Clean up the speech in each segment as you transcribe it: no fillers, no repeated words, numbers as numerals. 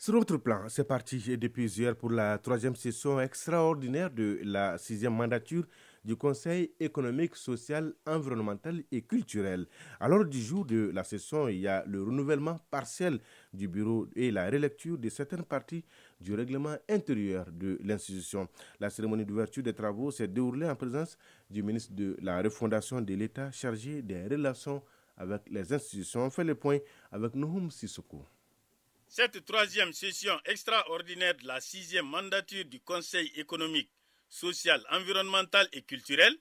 Sur notre plan, c'est parti depuis hier pour la troisième session extraordinaire de la sixième mandature du Conseil économique, social, environnemental et culturel. À l'ordre du jour de la session, il y a le renouvellement partiel du bureau et la relecture de certaines parties du règlement intérieur de l'institution. La cérémonie d'ouverture des travaux s'est déroulée en présence du ministre de la Refondation de l'État chargé des relations avec les institutions. On fait le point avec Nouhoum Sissoko. Cette troisième session extraordinaire de la sixième mandature du Conseil économique, social, environnemental et culturel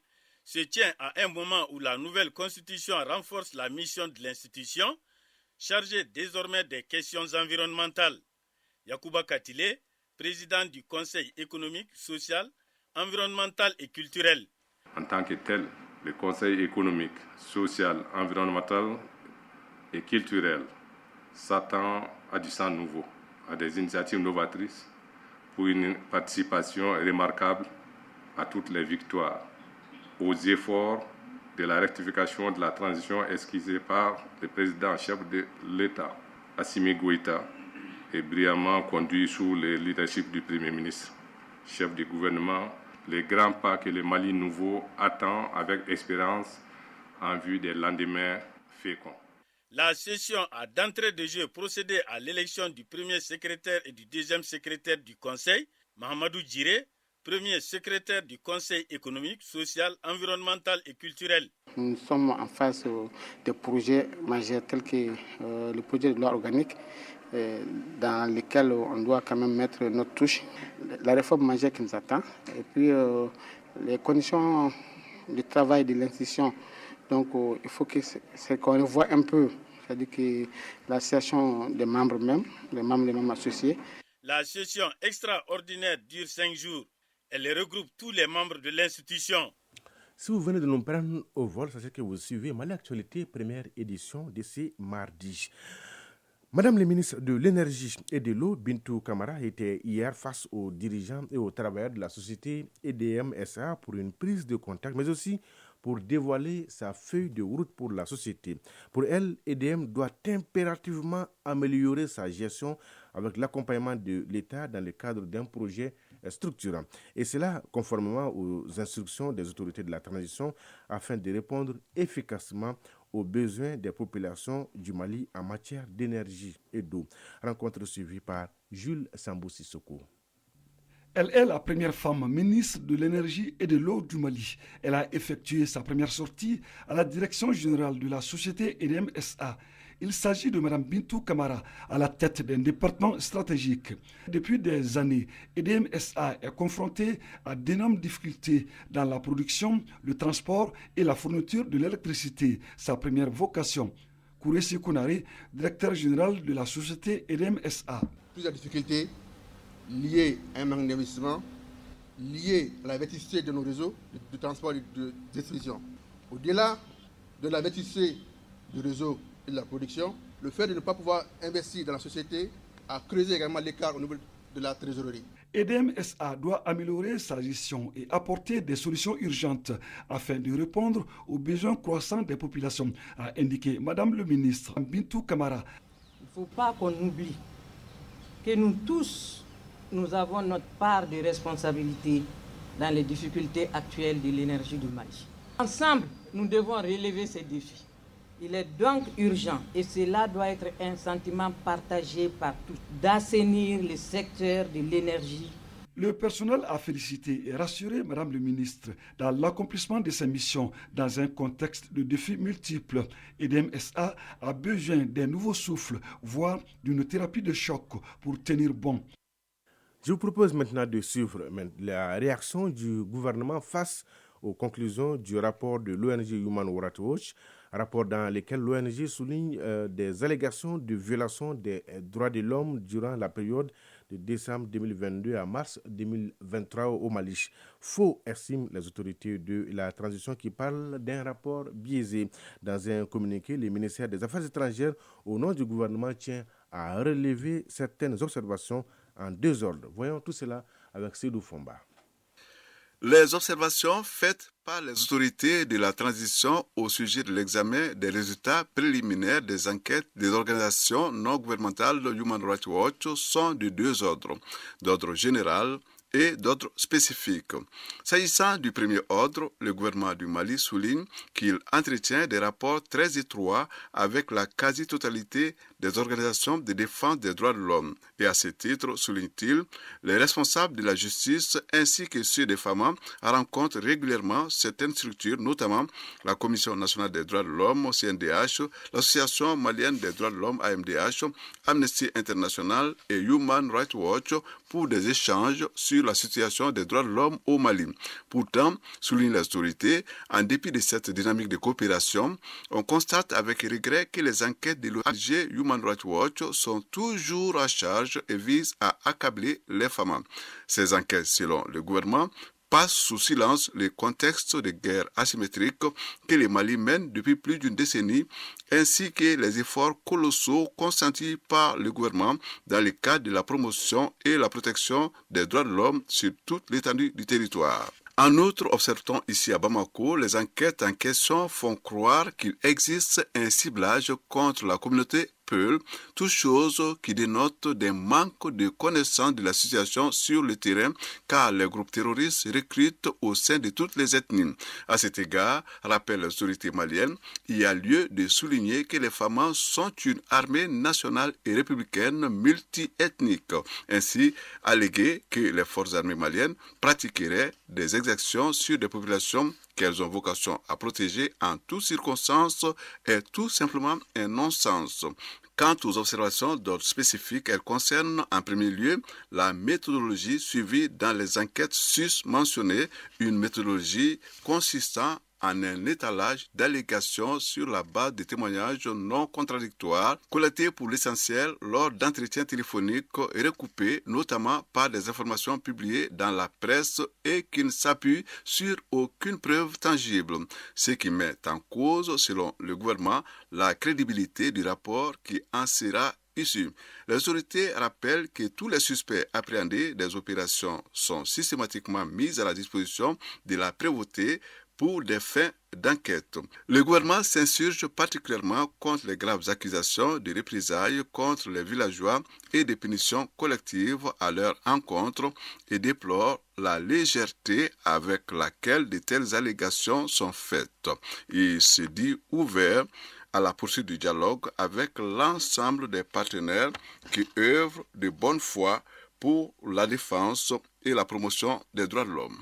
se tient à un moment où la nouvelle constitution renforce la mission de l'institution, chargée désormais des questions environnementales. Yacouba Katile, président du Conseil économique, social, environnemental et culturel. En tant que tel, le Conseil économique, social, environnemental et culturel s'attend à du sang nouveau, à des initiatives novatrices pour une participation remarquable à toutes les victoires, aux efforts de la rectification de la transition esquissée par le président-chef de l'État, Assimi Goïta, et brillamment conduit sous le leadership du Premier ministre, chef du gouvernement, les grands pas que le Mali nouveau attend avec espérance en vue des lendemains féconds. La session a d'entrée de jeu procédé à l'élection du premier secrétaire et du deuxième secrétaire du Conseil, Mahamadou Djiré, premier secrétaire du Conseil économique, social, environnemental et culturel. Nous sommes en face de projets majeurs tels que le projet de loi organique dans lequel on doit quand même mettre notre touche, la réforme majeure qui nous attend et puis les conditions de travail de l'institution. Donc il faut qu'on revoie un peu, c'est-à-dire que l'association des membres même, les membres associés. La session extraordinaire dure 5 jours. Elle regroupe tous les membres de l'institution. Si vous venez de nous prendre au vol, sachez que vous suivez Mali Actualité, première édition de ce mardi. Madame le ministre de l'Énergie et de l'Eau, Bintou Kamara, était hier face aux dirigeants et aux travailleurs de la société EDM SA pour une prise de contact, mais aussi pour dévoiler sa feuille de route pour la société. Pour elle, EDM doit impérativement améliorer sa gestion avec l'accompagnement de l'État dans le cadre d'un projet structurant. Et cela conformément aux instructions des autorités de la transition afin de répondre efficacement aux besoins des populations du Mali en matière d'énergie et d'eau. Rencontre suivie par Jules Sambou Sissoko. Elle est la première femme ministre de l'énergie et de l'eau du Mali. Elle a effectué sa première sortie à la direction générale de la société EDM SA. Il s'agit de Mme Bintou Kamara, à la tête d'un département stratégique. Depuis des années, EDM SA est confronté à d'énormes difficultés dans la production, le transport et la fourniture de l'électricité, sa première vocation. Kouressi Kounare, directeur général de la société EDM SA. Plusieurs difficultés liées à un manque d'investissement, liées à la vétusté de nos réseaux de transport et de distribution. Au-delà de la vétusté du réseau et de la production, le fait de ne pas pouvoir investir dans la société a creusé également l'écart au niveau de la trésorerie. EDM SA doit améliorer sa gestion et apporter des solutions urgentes afin de répondre aux besoins croissants des populations, a indiqué Madame le ministre Bintou Kamara. Il ne faut pas qu'on oublie que nous tous, nous avons notre part de responsabilité dans les difficultés actuelles de l'énergie du Mali. Ensemble, nous devons relever ces défis. Il est donc urgent, et cela doit être un sentiment partagé par tous, d'assainir le secteur de l'énergie. Le personnel a félicité et rassuré Madame le ministre dans l'accomplissement de ses missions dans un contexte de défis multiples. EDM SA a besoin d'un nouveau souffle, voire d'une thérapie de choc pour tenir bon. Je vous propose maintenant de suivre la réaction du gouvernement face aux conclusions du rapport de l'ONG Human Rights Watch, rapport dans lequel l'ONG souligne des allégations de violation des droits de l'homme durant la période de décembre 2022 à mars 2023 au Mali. Faux, estiment les autorités de la transition qui parlent d'un rapport biaisé. Dans un communiqué, le ministère des Affaires étrangères, au nom du gouvernement, tient à relever certaines observations en deux ordres. Voyons tout cela avec Seydou Fomba. Les observations faites par les autorités de la transition au sujet de l'examen des résultats préliminaires des enquêtes des organisations non gouvernementales Human Rights Watch sont de deux ordres, d'ordre général et d'ordre spécifique. S'agissant du premier ordre, le gouvernement du Mali souligne qu'il entretient des rapports très étroits avec la quasi-totalité des organisations de défense des droits de l'homme. Et à ce titre, souligne-t-il, les responsables de la justice ainsi que ceux des femmes rencontrent régulièrement certaines structures, notamment la Commission nationale des droits de l'homme, CNDH, l'Association malienne des droits de l'homme, AMDH, Amnesty International et Human Rights Watch pour des échanges sur la situation des droits de l'homme au Mali. Pourtant, souligne les autorités, en dépit de cette dynamique de coopération, on constate avec regret que les enquêtes de l'ONG Human Rights Watch sont toujours à charge et visent à accabler les femmes. Ces enquêtes, selon le gouvernement, passe sous silence le contexte de guerre asymétrique que le Mali mène depuis plus d'une décennie, ainsi que les efforts colossaux consentis par le gouvernement dans le cadre de la promotion et la protection des droits de l'homme sur toute l'étendue du territoire. En outre, observe-t-on ici à Bamako, les enquêtes en question font croire qu'il existe un ciblage contre la communauté Peul, toute chose qui dénote des manques de connaissance de la situation sur le terrain, car les groupes terroristes recrutent au sein de toutes les ethnies. À cet égard, rappellent les autorités maliennes, il y a lieu de souligner que les FAMA sont une armée nationale et républicaine multiethnique. Ainsi, alléguer que les forces armées maliennes pratiqueraient des exactions sur des populations qu'elles ont vocation à protéger en toutes circonstances est tout simplement un non-sens. Quant aux observations d'ordre spécifique, elles concernent en premier lieu la méthodologie suivie dans les enquêtes sus-mentionnées, une méthodologie consistant en un étalage d'allégations sur la base de témoignages non contradictoires collectés pour l'essentiel lors d'entretiens téléphoniques et recoupés notamment par des informations publiées dans la presse et qui ne s'appuient sur aucune preuve tangible, ce qui met en cause, selon le gouvernement, la crédibilité du rapport qui en sera issu. Les autorités rappellent que tous les suspects appréhendés des opérations sont systématiquement mis à la disposition de la prévôté pour des fins d'enquête. Le gouvernement s'insurge particulièrement contre les graves accusations de représailles contre les villageois et des punitions collectives à leur encontre et déplore la légèreté avec laquelle de telles allégations sont faites. Il se dit ouvert à la poursuite du dialogue avec l'ensemble des partenaires qui œuvrent de bonne foi pour la défense et la promotion des droits de l'homme.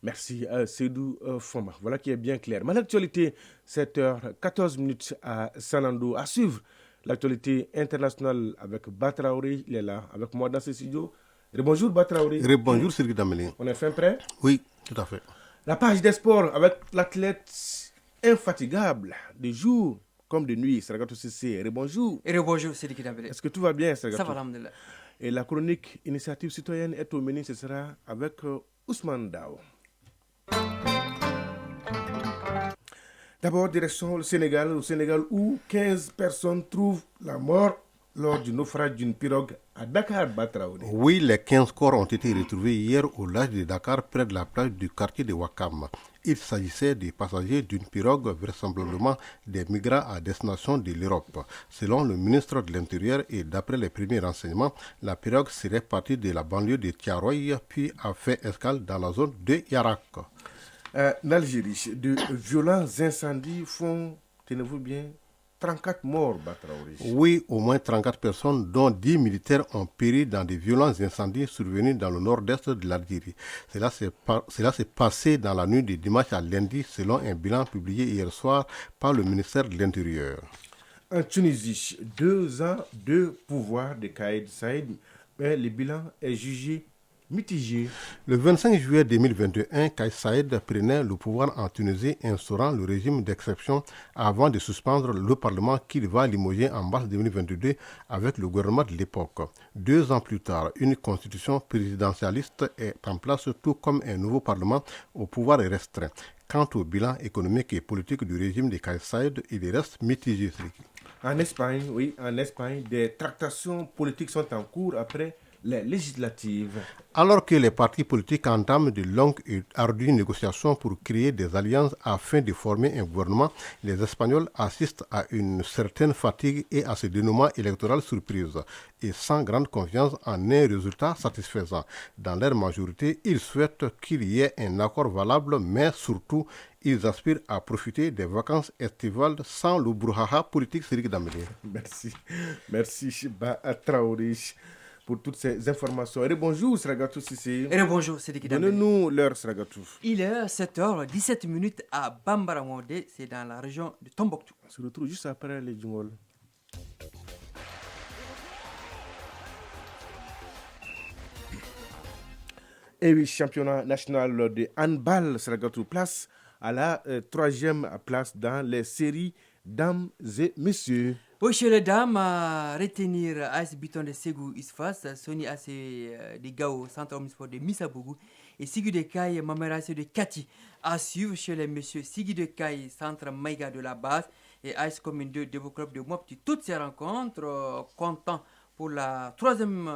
Merci Seydou Foma. Voilà qui est bien clair. Mais l'actualité, 7h14 à Sanando. À suivre l'actualité internationale avec Batraouri. Il est là avec moi dans ce studio. Bonjour Batraouri. Bonjour Sylvie Damelin. On est fin prêt? Oui, tout à fait. La page des sports avec l'athlète infatigable de jour comme de nuit. Saragato Sissé. Bonjour. Bonjour Sylvie Damelin. Est-ce que tout va bien Saragato? Ça va, alhamdulillah. Et la chronique Initiative citoyenne est au menu. Ce sera avec Ousmane Dao. D'abord, direction le Sénégal, où 15 personnes trouvent la mort lors du naufrage d'une pirogue à Dakar, Batraoudi. Oui, les 15 corps ont été retrouvés hier au large de Dakar, près de la plage du quartier de Wakam. Il s'agissait des passagers d'une pirogue, vraisemblablement des migrants à destination de l'Europe. Selon le ministre de l'Intérieur et d'après les premiers renseignements, la pirogue serait partie de la banlieue de Tiaroy, puis a fait escale dans la zone de Yarak. En Algérie, de violents incendies font, tenez-vous bien, 34 morts, Batraouri. Oui, au moins 34 personnes, dont 10 militaires, ont péri dans de violents incendies survenus dans le nord-est de l'Algérie. Cela s'est passé dans la nuit de dimanche à lundi, selon un bilan publié hier soir par le ministère de l'Intérieur. En Tunisie, 2 ans de pouvoir de Kaïd Saïd, mais le bilan est jugé mitigé. Le 25 juillet 2021, Kais Saïd prenait le pouvoir en Tunisie, instaurant le régime d'exception avant de suspendre le Parlement qu'il va limoger en mars 2022 avec le gouvernement de l'époque. 2 ans plus tard, une constitution présidentialiste est en place, tout comme un nouveau Parlement au pouvoir restreint. Quant au bilan économique et politique du régime de Kais Saïd, il reste mitigé. En Espagne, des tractations politiques sont en cours après les législatives. Alors que les partis politiques entament de longues et ardues négociations pour créer des alliances afin de former un gouvernement, les Espagnols assistent à une certaine fatigue et à ce dénouement électoral surprise, et sans grande confiance en un résultat satisfaisant. Dans leur majorité, ils souhaitent qu'il y ait un accord valable, mais surtout, ils aspirent à profiter des vacances estivales sans le brouhaha politique Sidiki Dembélé. Merci Chiba Traoré pour toutes ces informations. Et bonjour Sragatou Sissé. Et bonjour Sidiki Dembélé. Donnez-nous l'heure Sragatou. Il est 7h17 à Bambara-Mordé, c'est dans la région de Tombouctou. On se retrouve juste après les jingles. Et oui, championnat national de handball Sragatou, place à la troisième place dans les séries dames et messieurs. Oui, chez les dames, à retenir AS Biton de Ségou Isfas, Sony AC de Gao, Centre Omnisport de Missabougou et Sigui de Kai, Mameracé de Kati. À suivre chez les messieurs Sigui de Kai, Centre Maïga de la base et AS Commune 2 Dévo Club de Mopti. Toutes ces rencontres comptant pour la troisième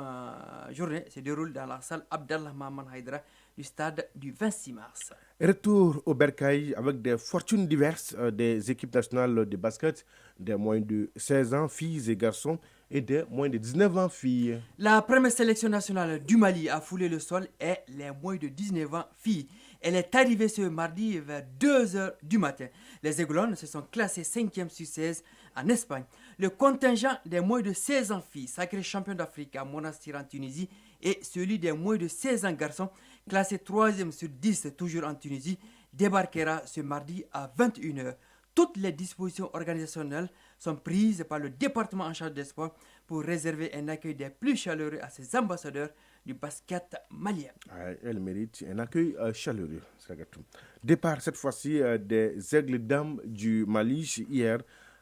journée se déroulent dans la salle Abdallah Maman Haïdra du stade du 26 mars. Retour au Bercail avec des fortunes diverses des équipes nationales de basket, des moins de 16 ans, filles et garçons, et des moins de 19 ans, filles. La première sélection nationale du Mali a foulé le sol et les moins de 19 ans, filles. Elle est arrivée ce mardi vers 2h du matin. Les Aiglons se sont classés 5e sur 16 en Espagne. Le contingent des moins de 16 ans filles, sacré champion d'Afrique à Monastir en Tunisie, et celui des moins de 16 ans garçons, classé 3e sur 10 toujours en Tunisie, débarquera ce mardi à 21h. Toutes les dispositions organisationnelles sont prises par le département en charge des sports pour réserver un accueil des plus chaleureux à ces ambassadeurs du basket malien. Elle mérite un accueil chaleureux. Départ cette fois-ci des Aigles dames du Mali hier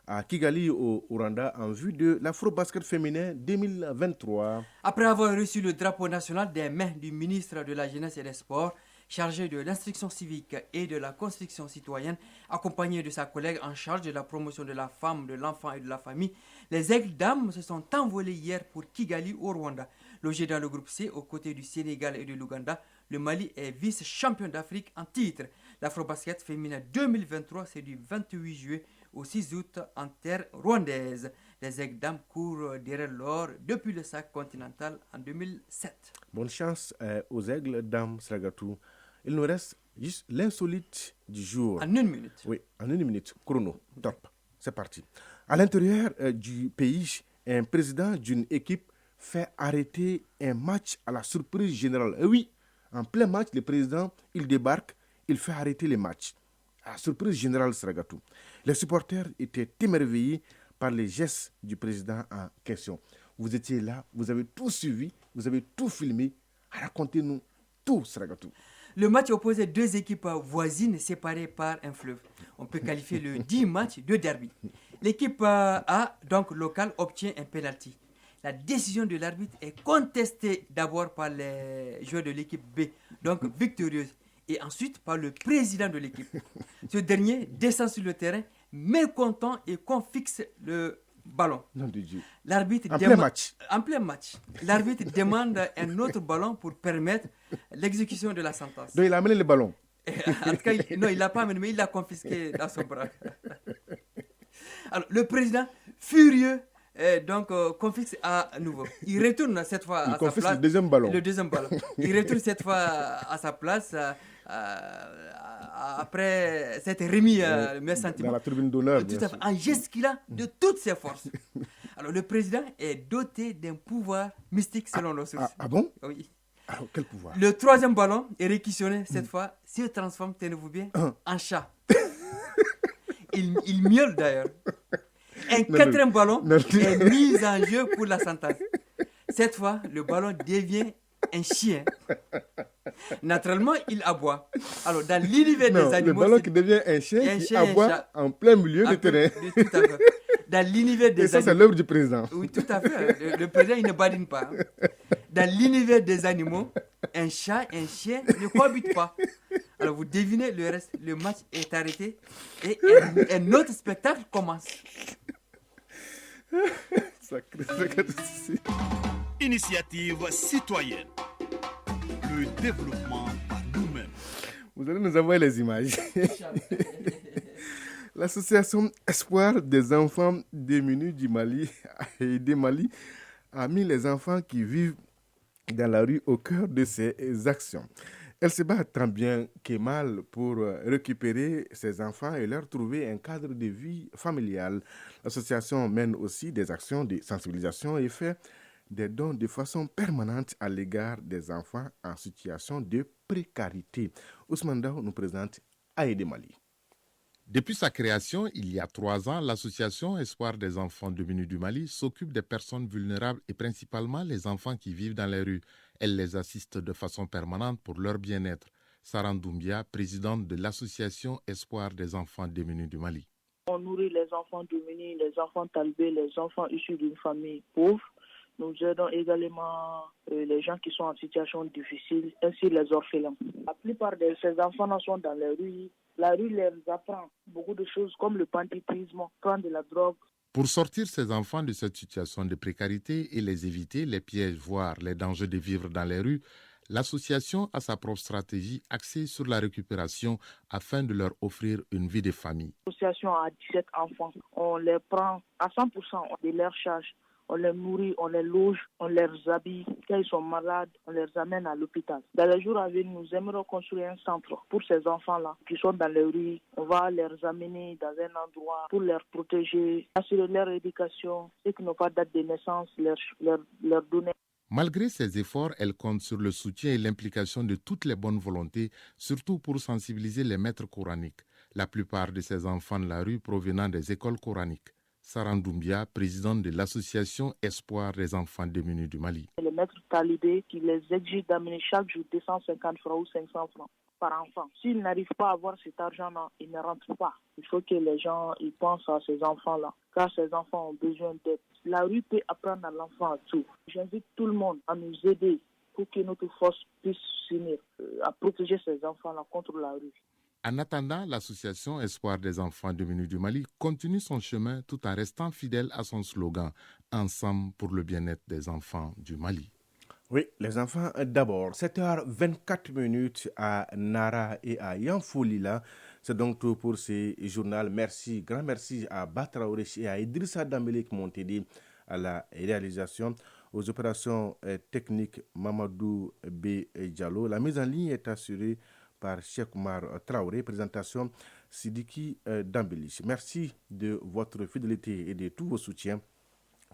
à Kigali au Rwanda en vue de l'Afro-Basket féminin 2023. Après avoir reçu le drapeau national des mains du ministre de la Jeunesse et des Sports, chargé de l'instruction civique et de la construction citoyenne, accompagné de sa collègue en charge de la promotion de la femme, de l'enfant et de la famille, les Aigles dames se sont envolés hier pour Kigali au Rwanda. Logé dans le groupe C aux côtés du Sénégal et de l'Ouganda, le Mali est vice-champion d'Afrique en titre. L'Afro-Basket féminin 2023, c'est du 28 juillet au 6 août en terre rwandaise. Les Aigles dames courent derrière l'or depuis le sac continental en 2007. Bonne chance aux Aigles dames, Sragatou. Il nous reste juste l'insolite du jour. En 1 minute. Oui, en 1 minute. Chrono. Top. C'est parti. À l'intérieur du pays, un président d'une équipe fait arrêter un match à la surprise générale. Et oui, en plein match, le président, il débarque, il fait arrêter les matchs. À la surprise générale, Sragatou. Les supporters étaient émerveillés par les gestes du président en question. Vous étiez là, vous avez tout suivi, vous avez tout filmé. Racontez-nous tout, Sragatou. Le match opposait deux équipes voisines séparées par un fleuve. On peut qualifier le 10 match de derby. L'équipe A, donc locale, obtient un penalty. La décision de l'arbitre est contestée d'abord par les joueurs de l'équipe B, donc victorieuse, et ensuite par le président de l'équipe. Ce dernier descend sur le terrain, mécontent et fixe le ballon. Non de Dieu. L'arbitre en plein match. L'arbitre demande un autre ballon pour permettre l'exécution de la sentence. Donc il a amené le ballon. En tout cas, non, il l'a pas amené, mais il l'a confisqué dans son bras. Alors, le président, furieux, confisque à nouveau. Il retourne cette fois à sa place. Le deuxième ballon. Il retourne cette fois à sa place après s'être remis mes sentiments. Dans la tribune d'honneur. Tout à fait, en gesticulant de toutes ses forces. Alors, le président est doté d'un pouvoir mystique selon nos sources. Ah bon? Oui. Alors, quel pouvoir? Le troisième ballon est réquisitionné cette fois, se transforme, tenez-vous bien, en chat. Il miaule d'ailleurs. Un quatrième ballon est mis en jeu pour la sentence. Cette fois, le ballon devient un chien. Naturellement, il aboie. Alors, dans l'univers des animaux... Le ballon qui devient un chien qui aboie en plein milieu du terrain. Tout à fait. Dans l'univers des animaux... Et ça, c'est l'œuvre du président. Oui, tout à fait. Le président, il ne badine pas. Dans l'univers des animaux, un chat et un chien ne cohabitent pas. Alors, vous devinez le reste. Le match est arrêté et un autre spectacle commence. Initiative citoyenne. Le développement par nous-mêmes. Vous allez nous envoyer les images. L'association Espoir des enfants démunis du Mali et des Mali a mis les enfants qui vivent dans la rue au cœur de ses actions. Elle se bat tant bien que mal pour récupérer ces enfants et leur trouver un cadre de vie familial. L'association mène aussi des actions de sensibilisation et fait des dons de façon permanente à l'égard des enfants en situation de précarité. Ousmane Daou nous présente Aïdé Mali. Depuis sa création, il y a 3 ans, l'association Espoir des enfants démunis du Mali s'occupe des personnes vulnérables et principalement les enfants qui vivent dans les rues. Elle les assiste de façon permanente pour leur bien-être. Saran Doumbia, présidente de l'association Espoir des enfants démunis du Mali. On nourrit les enfants démunis, les enfants talibés, les enfants issus d'une famille pauvre. Nous aidons également les gens qui sont en situation difficile, ainsi les orphelins. La plupart de ces enfants sont dans les rues. La rue leur apprend beaucoup de choses comme le banditisme, prendre de la drogue. Pour sortir ces enfants de cette situation de précarité et les éviter les pièges, voire les dangers de vivre dans les rues, l'association a sa propre stratégie axée sur la récupération afin de leur offrir une vie de famille. L'association a 17 enfants. On les prend à 100% de leur charge. On les nourrit, on les loge, on les habille. Quand ils sont malades, on les amène à l'hôpital. Dans les jours à venir, nous aimerions construire un centre pour ces enfants-là qui sont dans les rues. On va les amener dans un endroit pour les protéger, assurer leur éducation, ceux qui n'ont pas de date de naissance, leur donner. Malgré ces efforts, elle compte sur le soutien et l'implication de toutes les bonnes volontés, surtout pour sensibiliser les maîtres coraniques. La plupart de ces enfants de la rue provenant des écoles coraniques. Saran Doumbia, présidente de l'association Espoir des enfants démunis du Mali. Les maîtres talibés qui les exigent d'amener chaque jour 250 francs ou 500 francs par enfant. S'ils n'arrivent pas à avoir cet argent-là, ils ne rentrent pas. Il faut que les gens ils pensent à ces enfants-là, car ces enfants ont besoin d'aide. La rue peut apprendre à l'enfant à tout. J'invite tout le monde à nous aider pour que notre force puisse s'unir à protéger ces enfants-là contre la rue. En attendant, l'association Espoir des enfants démunis du Mali continue son chemin tout en restant fidèle à son slogan « Ensemble pour le bien-être des enfants du Mali ». Oui, les enfants d'abord. 7h24 à Nara et à Yanfolila. C'est donc tout pour ce journal. Merci, grand merci à Batraoré et à Idrissa Dambélé qui m'ont aidé à la réalisation. Aux opérations techniques, Mamadou B. Diallo. La mise en ligne est assurée par Cheikh Oumar Traoré, présentation Sidiki Dambélich. Merci de votre fidélité et de tous vos soutiens.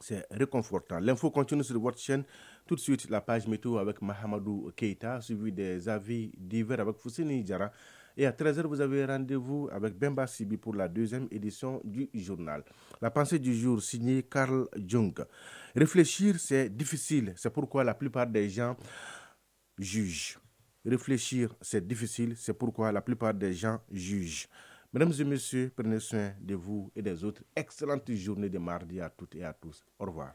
C'est réconfortant. L'info continue sur votre chaîne. Tout de suite, la page météo avec Mahamadou Keita, suivi des avis divers avec Foussini Diara. Et à 13h, vous avez rendez-vous avec Bemba Sibi pour la 2e édition du journal. La pensée du jour, signée Carl Jung. Réfléchir, c'est difficile. C'est pourquoi la plupart des gens jugent. Réfléchir, c'est difficile, c'est pourquoi la plupart des gens jugent. Mesdames et messieurs, prenez soin de vous et des autres. Excellente journée de mardi à toutes et à tous. Au revoir.